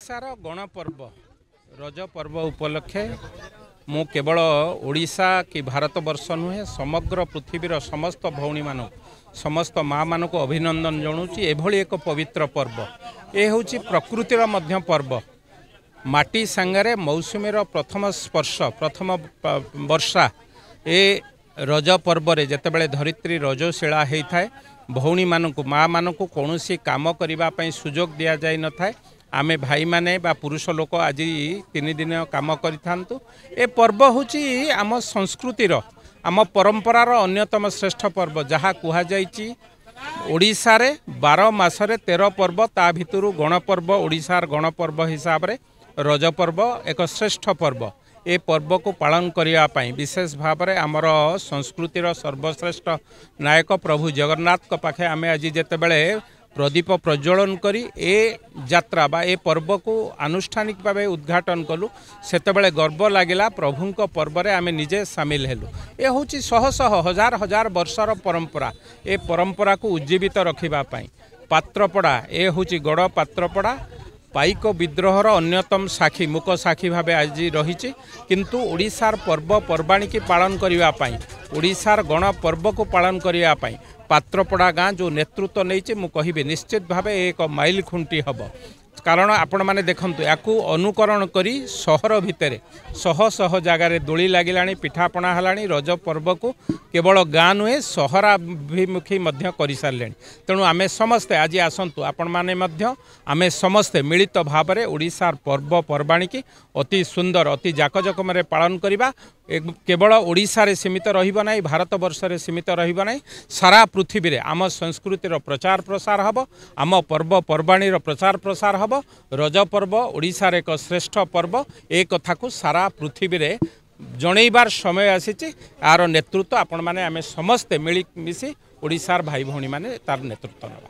ओडिशार गणपर्व रज पर्व उपलक्षे मु केवल ओडिशा कि भारत वर्ष नुहे समग्र पृथ्वीर समस्त भौणी मान समस्त माँ मान को अभिनंदन जनाऊँगी। एभली एक पवित्र पर्व ये हूँ प्रकृतिर मध्य पर्व। माटी सांगरे मौसुमीर प्रथम स्पर्श प्रथम वर्षा ए रज पर्व जितेबाला धरित्री रजशिला होता है भौणी मानू माँ मानू कौन काम करने सुजोग दि जाए न था। आमे भाई माने बा पुरुष लोक आज 3 दिन काम करिथांतु। ए पर्व होची आम संस्कृतिर आम परंपरार अन्यतम श्रेष्ठ पर्व जहाँ कुहा जाइची ओडिशा रे 12 मासरे 13 पर्व ता भितरु गणपर्व ओडिशार गणपर्व हिसाब रे रज पर्व एक श्रेष्ठ पर्व। ए पर्व को पालन करने विशेष भाव में आमर संस्कृतिर सर्वश्रेष्ठ नायक प्रभु जगन्नाथ को पाखे आमे आज जेतेबेले प्रदीप प्रज्वलन करी ए यात्रा बा ए पर्व को आनुष्ठानिक भाव उद्घाटन कलु सेतेबेले गर्व लागिला। प्रभुंक पर्व रे आमे निजे सामिल हेलु। ए होची शह शह हजार हजार वर्षर परंपरा। ए परंपरा को उज्जीवित रखिबा पई पात्रपड़ा ए होची गड़ पात्रपड़ा पाइक विद्रोहर अन्यतम साक्षी मुक साक्षी भाव आज रही। किंतु ओडिशार पर्व पर्वाणी की पालन करने ओडिशार गण पर्व को पालन करने पात्रपड़ा गाँ जो नेतृत्व नहीं मु कहि निश्चित भाव एक माइल खुंटी हम। कारण आपण माने देखंतु याकू अनुकरण करी सहर भितर शह शह जगार दोली लगिलाणी पिठापणा हलाणी रज पर्व को केवल गाँ नुहे सहराभिमुखी मध्य कर सारे। तेणु आमे समस्ते आज आसंतु आपण माने मध्य आमे समस्ते मिलित भाव में ओडिशार पर्व पर्वाणी की अति सुंदर अति जाकजकम पालन करवा। केवल ओडिशा रे सीमित रहिबो नाही भारत वर्ष रे सीमित रहिबो नाही सारा पृथ्वी रे आम संस्कृतिर प्रचार प्रसार हब आम पर्व पर्वाणी प्रचार प्रसार हब। रज पर्व ओडिशा रे एक श्रेष्ठ पर्व ए कथा को सारा पृथ्वी रे जनइबार समय आसीची। यार नेतृत्व आपण माने आमे समस्ते मिली मिसी ओडिशार भाई भौणी माने तार नेतृत्व नबा।